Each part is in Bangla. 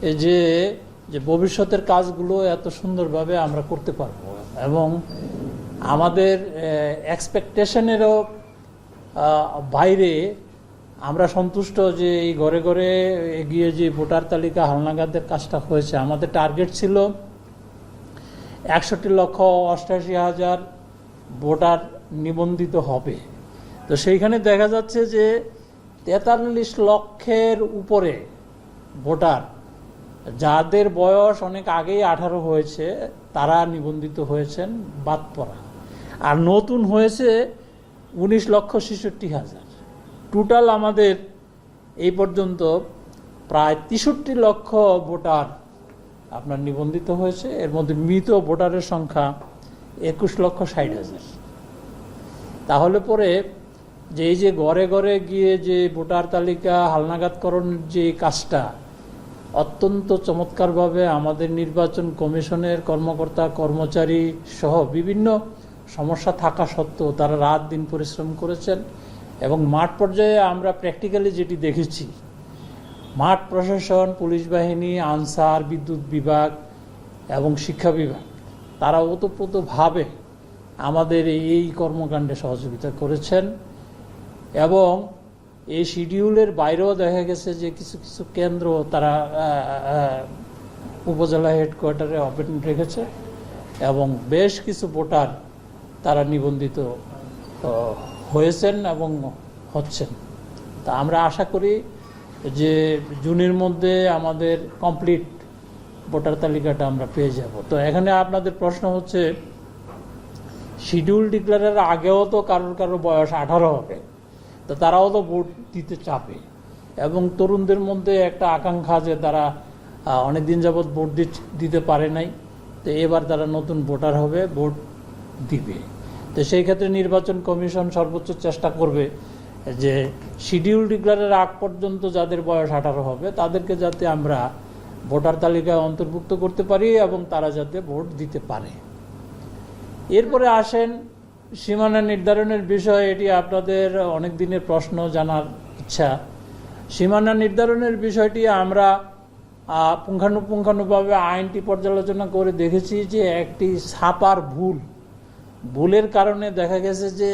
এই যে যে ভবিষ্যতের কাজগুলো এত সুন্দরভাবে আমরা করতে পারবো এবং আমাদের এক্সপেকটেশনেরও বাইরে আমরা সন্তুষ্ট যে এই ঘরে ঘরে এগিয়ে যে ভোটার তালিকা হালনাগাদের কাজটা হয়েছে। আমাদের টার্গেট ছিল 61,88,000 ভোটার নিবন্ধিত হবে। তো সেইখানে দেখা যাচ্ছে যে 43 লক্ষের উপরে ভোটার যাদের বয়স অনেক আগেই 18 হয়েছে তারা নিবন্ধিত হয়েছেন বাদ পড়া, আর নতুন হয়েছে 19,66,000। টোটাল আমাদের এই পর্যন্ত প্রায় 63 লক্ষ ভোটার আপনার নিবন্ধিত হয়েছে। এর মধ্যে মৃত ভোটারের সংখ্যা 21,60,000। তাহলে পরে যে এই যে ঘরে ঘরে গিয়ে যে ভোটার তালিকা হালনাগাদকরণের যে কাজটা অত্যন্ত চমৎকারভাবে আমাদের নির্বাচন কমিশনের কর্মকর্তা কর্মচারী সহ বিভিন্ন সমস্যা থাকা সত্ত্বেও তারা রাত দিন পরিশ্রম করেছেন এবং মাঠ পর্যায়ে আমরা প্র্যাকটিক্যালি যেটি দেখেছি, মাঠ প্রশাসন, পুলিশ বাহিনী, আনসার, বিদ্যুৎ বিভাগ এবং শিক্ষা বিভাগ তারা ওতপ্রোতভাবে আমাদের এই কর্মকাণ্ডে সহযোগিতা করেছেন এবং এই শিডিউলের বাইরেও দেখা গেছে যে কিছু কিছু কেন্দ্র তারা উপজেলা হেডকোয়ার্টারে ওপেন রেখেছে এবং বেশ কিছু ভোটার তারা নিবন্ধিত হয়েছেন এবং হচ্ছেন। তা আমরা আশা করি যে জুনের মধ্যে আমাদের কমপ্লিট ভোটার তালিকাটা আমরা পেয়ে যাব। তো এখানে আপনাদের প্রশ্ন হচ্ছে, শিডিউল ডিক্লেয়ারের আগেও তো কারোর বয়স 18 হবে, তো তারাও তো ভোট দিতে চাবে এবং তরুণদের মধ্যে একটা আকাঙ্ক্ষা যে তারা অনেক দিন যাবৎ ভোট দিতে পারে নাই, তো এবার তারা নতুন ভোটার হবে, ভোট দিবে। তো সেই ক্ষেত্রে নির্বাচন কমিশন সর্বোচ্চ চেষ্টা করবে যে শিডিউল ডিক্লেয়ারের আগ পর্যন্ত যাদের বয়স 18 হবে তাদেরকে যাতে আমরা ভোটার তালিকায় অন্তর্ভুক্ত করতে পারি এবং তারা যাতে ভোট দিতে পারে। এরপরে আসেন সীমানা নির্ধারণের বিষয়। এটি আপনাদের অনেক দিনের প্রশ্ন, জানার ইচ্ছা। সীমানা নির্ধারণের বিষয়টি আমরা পুঙ্খানুপুঙ্খানুভাবে আইনটি পর্যালোচনা করে দেখেছি যে একটি ছাপার ভুলের কারণে দেখা গেছে যে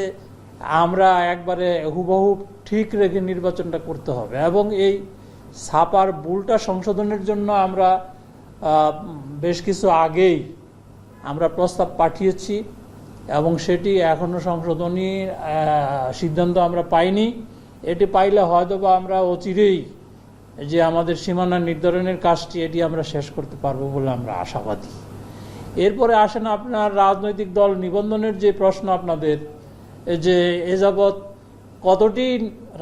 আমরা একবারে হুবহু ঠিক রেখে নির্বাচনটা করতে হবে এবং এই ছাপার ভুলটা সংশোধনের জন্য আমরা বেশ কিছু আগেই আমরা প্রস্তাব পাঠিয়েছি এবং সেটি এখনও সংশোধনী সিদ্ধান্ত আমরা পাইনি। এটি পাইলে হয়তো বা আমরা অচিরেই যে আমাদের সীমানা নির্ধারণের কাজটি এটি আমরা শেষ করতে পারবো বলে আমরা আশাবাদী। এরপরে আসেন আপনার রাজনৈতিক দল নিবন্ধনের যে প্রশ্ন আপনাদের, যে এ যাবৎ কতটি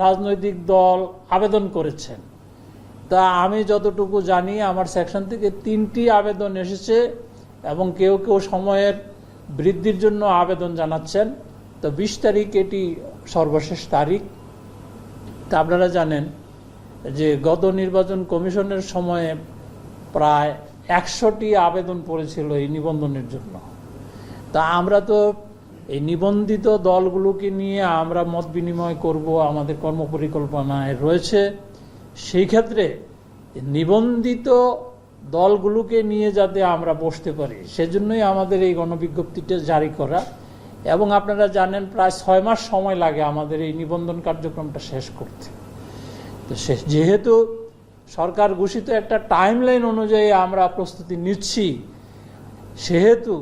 রাজনৈতিক দল আবেদন করেছেন। তা আমি যতটুকু জানি আমার সেকশন থেকে 3টি আবেদন এসেছে এবং কেউ কেউ সময়ের বৃদ্ধির জন্য আবেদন জানাচ্ছেন। তো 20 তারিখ এটি সর্বশেষ তারিখ। তা আপনারা জানেন যে গত নির্বাচন কমিশনের সময়ে প্রায় 100টি আবেদন পড়েছিল এই নিবন্ধনের জন্য। তা আমরা তো এই নিবন্ধিত দলগুলোকে নিয়ে আমরা মত বিনিময় করব, আমাদের কর্মপরিকল্পনায় রয়েছে। সেই ক্ষেত্রে নিবন্ধিত দলগুলোকে নিয়ে যাতে আমরা বসতে পারি সেজন্যই আমাদের এই গণবিজ্ঞপ্তিটা জারি করা। এবং আপনারা জানেন প্রায় 6 মাস সময় লাগে আমাদের এই নিবন্ধন কার্যক্রমটা শেষ করতে। তো যেহেতু সরকার ঘোষিত একটা টাইমলাইন অনুযায়ী আমরা প্রস্তুতি নিচ্ছি, সেহেতু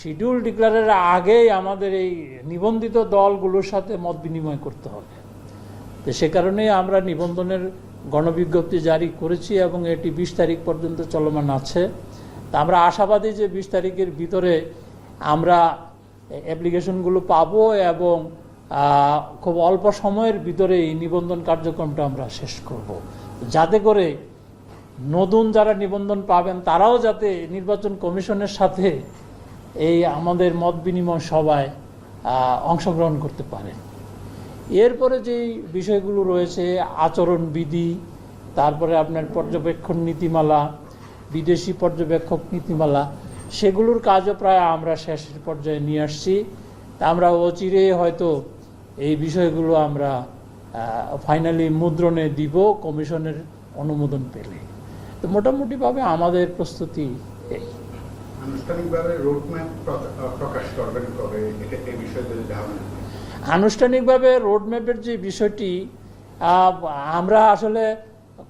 শিডিউল ডিক্লেয়ারের আগেই আমাদের এই নিবন্ধিত দলগুলোর সাথে মত বিনিময় করতে হবে। তো সে কারণেই আমরা নিবন্ধনের গণবিজ্ঞপ্তি জারি করেছি এবং এটি 20 তারিখ পর্যন্ত চলমান আছে। তা আমরা আশাবাদী যে 20 তারিখের ভিতরে আমরা অ্যাপ্লিকেশনগুলো পাবো এবং খুব অল্প সময়ের ভিতরে এই নিবন্ধন কার্যক্রমটা আমরা শেষ করব, যাতে করে নতুন যারা নিবন্ধন পাবেন তারাও যাতে নির্বাচন কমিশনের সাথে এই আমাদের মত বিনিময় সভায় অংশগ্রহণ করতে পারেন। এরপরে যেই বিষয়গুলো রয়েছে, আচরণবিধি, তারপরে আপনার পর্যবেক্ষণ নীতিমালা, বিদেশি পর্যবেক্ষক নীতিমালা, সেগুলোর কাজও প্রায় আমরা শেষের পর্যায়ে নিয়ে আসছি। তা আমরা অচিরে হয়তো এই বিষয়গুলো আমরা ফাইনালি মুদ্রণে দিব কমিশনের অনুমোদন পেলে। তো মোটামুটিভাবে আমাদের প্রস্তুতি এই। আনুষ্ঠানিকভাবে রোডম্যাপ প্রকাশ করবেন কবে, এই বিষয়ে যদি ধারণা? আনুষ্ঠানিকভাবে রোডম্যাপের যে বিষয়টি, আমরা আসলে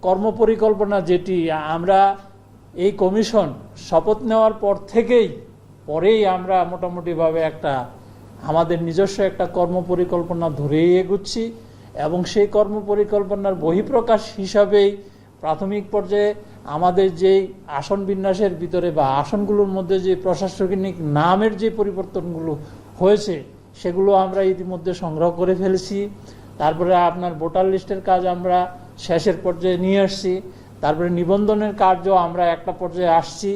কর্মপরিকল্পনা যেটি আমরা এই কমিশন শপথ নেওয়ার পর থেকেই পরেই আমরা মোটামুটিভাবে একটা আমাদের নিজস্ব একটা কর্মপরিকল্পনা ধরেই এগুচ্ছি, এবং সেই কর্মপরিকল্পনার বহিঃপ্রকাশ হিসাবেই প্রাথমিক পর্যায়ে আমাদের যেই আসন বিন্যাসের ভিতরে বা আসনগুলোর মধ্যে যে প্রশাসনিক নামের যে পরিবর্তনগুলো হয়েছে সেগুলো আমরা ইতিমধ্যে সংগ্রহ করে ফেলেছি। তারপরে আপনার ভোটার লিস্টের কাজ আমরা শেষের পর্যায়ে নিয়ে আসছি, তারপরে নিবন্ধনের কার্য আমরা একটা পর্যায়ে আসছি,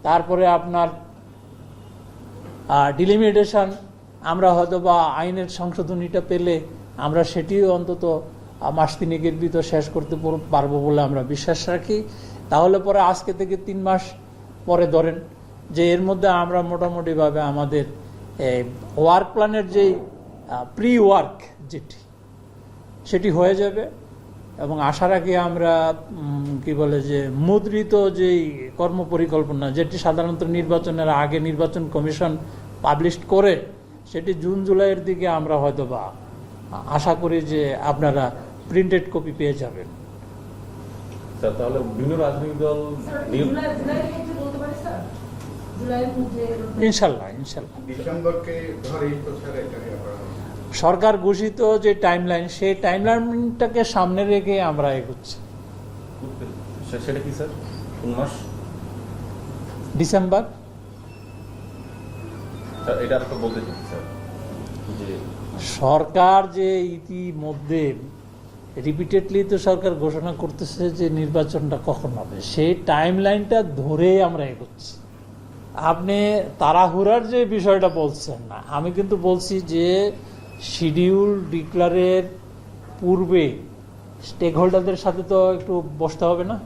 তারপরে আপনার ডিলিমিটেশন আমরা হয়তো বা আইনের সংশোধনীটা পেলে আমরা সেটিও অন্তত মাস তিনেকের ভিতর শেষ করতে পারবো বলে আমরা বিশ্বাস রাখি। তাহলে পরে আজকে থেকে 3 মাস পরে ধরেন যে এর মধ্যে আমরা মোটামুটিভাবে আমাদের ওয়ার্ক প্ল্যানের যেই প্রি ওয়ার্ক যেটি সেটি হয়ে যাবে, এবং আশা রাখি আমরা কি বলে যে মুদ্রিত যেই কর্মপরিকল্পনা যেটি সাধারণত নির্বাচনের আগে নির্বাচন কমিশন পাবলিশ করে সেটি জুন জুলাইয়ের দিকে আমরা হয়তো বা আশা করি যে আপনারা প্রিন্টেড কপি পেয়ে যাবেন। তাহলে বিভিন্ন রাজনৈতিক দল ইনশাল্লাহ ডিসেম্বরকে ধরেই প্রচার এটা সরকার ঘোষিত যে টাইমলাইন সেই টাইমলাইনটাকে সামনে রেখে আমরা এগোচ্ছি। সেটা কি স্যার, কোন মাস? ডিসেম্বর। এটা তো বলতে চাচ্ছি স্যার যে সরকার যে ইতিমধ্যে রিপিটেডলি তো সরকার ঘোষণা করতেছে যে নির্বাচনটা কখন হবে, সেই টাইমলাইনটা ধরেই আমরা এগোচ্ছি। আপনি তাড়াহুড়ার যে বিষয়টা বলছেন না, আমি কিন্তু বলছি যে শিডিউল ডিক্লারের পূর্বে স্টেক হোল্ডারদের সাথে তো একটু বসতে হবে না?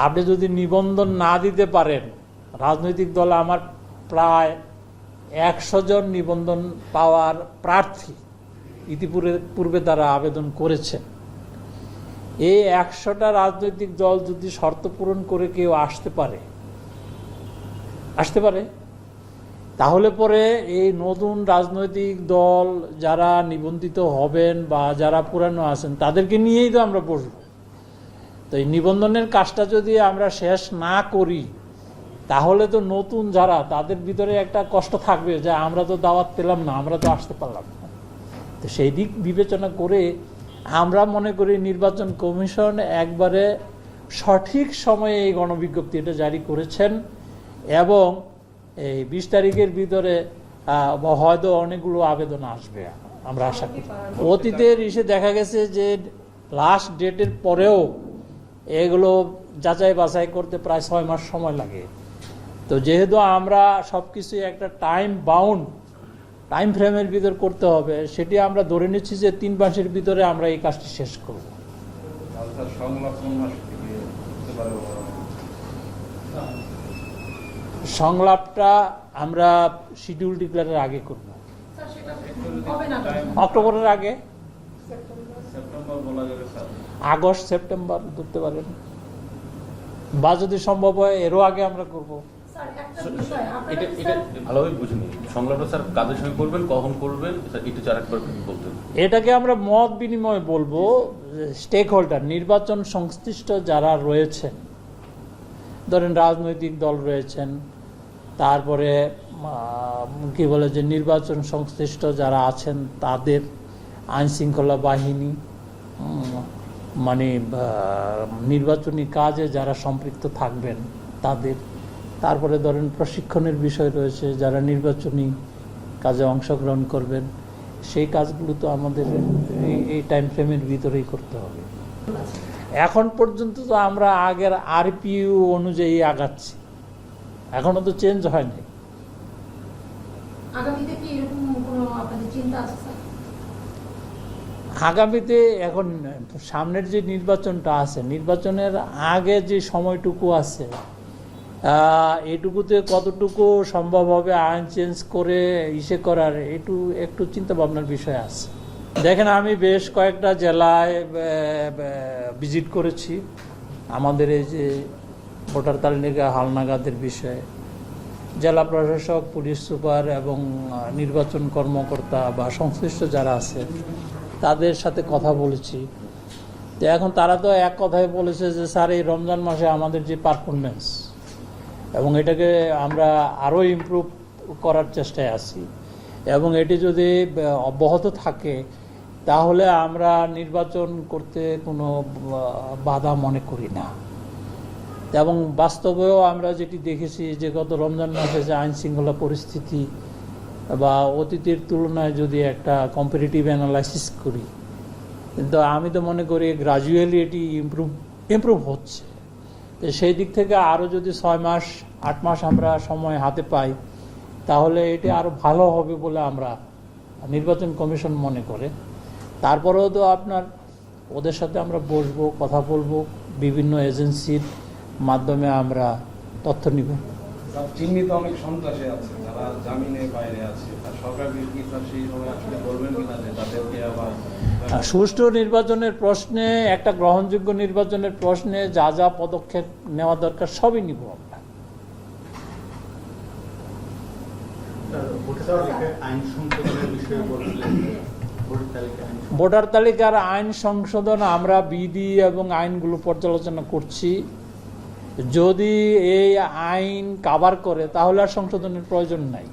আপনি যদি নিবন্ধন না দিতে পারেন, রাজনৈতিক দল আমার প্রায় 100 জন নিবন্ধন পাওয়ার প্রার্থী ইতিপূর্বে তারা আবেদন করেছেন। এই 100টা রাজনৈতিক দল যদি শর্ত পূরণ করে কেউ আসতে পারে তাহলে পরে এই নতুন রাজনৈতিক দল যারা নিবন্ধিত হবেন বা যারা পুরানো আছেন তাদেরকে নিয়েই তো আমরা বসব। তো এই নিবন্ধনের কাজটা যদি আমরা শেষ না করি তাহলে তো নতুন যারা তাদের ভিতরে একটা কষ্ট থাকবে যে আমরা তো দাওয়াত পেলাম না, আমরা তো আসতে পারলাম না। তো সেই দিক বিবেচনা করে আমরা মনে করি নির্বাচন কমিশন একবারে সঠিক সময়ে এই গণবিজ্ঞপ্তি এটা জারি করেছেন, এবং এই 20 তারিখের ভিতরে হয়তো অনেকগুলো আবেদন আসবে আমরা আশা করি। অতীতের ইসে দেখা গেছে যে লাস্ট ডেটের পরেও এগুলো যাচাই বাছাই করতে প্রায় 6 মাস সময় লাগে। তো যেহেতু আমরা সবকিছু একটা টাইম ফ্রেমের ভিতর করতে হবে, সেটি আমরা ধরে নিচ্ছি যে 3 মাসের ভিতরে আমরা এই কাজটি শেষ করব। সংলাপটা আমরা শিডিউল ডিক্লারের আগে করব, অক্টোবরের আগে, আগস্ট সেপ্টেম্বর ধরতে পারেন, বা যদি সম্ভব হয় এরও আগে আমরা করব। এটা ভালোভাবে বুঝিনি, সংলাপটা স্যার কাদের সঙ্গে করবেন, কখন করবেন, একটু আরেকবার বলতেন। এটাকে আমরা মত বিনিময় বলবো। স্টেক হোল্ডার নির্বাচন সংশ্লিষ্ট যারা রয়েছেন, ধরেন রাজনৈতিক দল রয়েছেন, তারপরে কি বলে যে নির্বাচন সংশ্লিষ্ট যারা আছেন তাদের, আইন শৃঙ্খলা বাহিনী, মানে নির্বাচনী কাজে যারা সম্পৃক্ত থাকবেন তাদের, তারপরে ধরেন প্রশিক্ষণের বিষয় রয়েছে যারা নির্বাচনী কাজে অংশগ্রহণ করবেন, সেই কাজগুলো তো আমাদের এই টাইম ফ্রেমের ভিতরেই করতে হবে। এখন পর্যন্ত তো আমরা আগের আরপিইউ অনুযায়ী আগাচ্ছি, এখনো তো চেঞ্জ হয়নি। আগামীতে এখন সামনের যে নির্বাচনটা আছে, নির্বাচনের আগে যে সময়টুকু আছে, এটুকুতে কতটুকু সম্ভব হবে আইন চেঞ্জ করে করার একটু চিন্তা ভাবনার বিষয় আছে। দেখেন, আমি বেশ কয়েকটা জেলায় ভিজিট করেছি আমাদের এই যে ভোটার তালিকা হালনাগাদের বিষয়ে। জেলা প্রশাসক, পুলিশ সুপার এবং নির্বাচন কর্মকর্তা বা সংশ্লিষ্ট যারা আছে তাদের সাথে কথা বলেছি। তো এখন তারা তো এক কথায় বলেছে যে স্যার, এই রমজান মাসে আমাদের যে পারফরমেন্স এবং এটাকে আমরা আরও ইমপ্রুভ করার চেষ্টায় আছি, এবং এটি যদি অব্যাহত থাকে তাহলে আমরা নির্বাচন করতে কোনো বাধা মনে করি না। এবং বাস্তবেও আমরা যেটি দেখেছি যে গত রমজান মাসে যে আইন শৃঙ্খলা পরিস্থিতি বা অতীতের তুলনায় যদি একটা কম্পারেটিভ অ্যানালাইসিস করি, কিন্তু আমি তো মনে করি গ্রাজুয়ালি এটি ইমপ্রুভ হচ্ছে। তো সেই দিক থেকে আরও যদি 6 মাস 8 মাস আমরা সময় হাতে পাই তাহলে এটি আরও ভালো হবে বলে আমরা নির্বাচন কমিশন মনে করে। তারপরেও তো আপনার ওদের সাথে আমরা বসবো, কথা বলবো, বিভিন্ন এজেন্সির মাধ্যমে আমরা তথ্য নিব। চিহ্নিত অনেক সন্ত্রাসী আছে যারা জামিনের বাইরে আছে, আর সরকার কি সেই সময় আসলে বলবেন কিনা যে তাদেরকে আবার সুষ্ঠু নির্বাচনের প্রশ্নে, একটা গ্রহণযোগ্য নির্বাচনের প্রশ্নে যা যা পদক্ষেপ নেওয়া দরকার সবই নিব আমরা। ভোটার তালিকার আইন সংশোধন আমরা বিধি এবং আইনগুলো পর্যালোচনা করছি। যদি এই আইন কাভার করে তাহলে আর সংশোধনের প্রয়োজন নাই।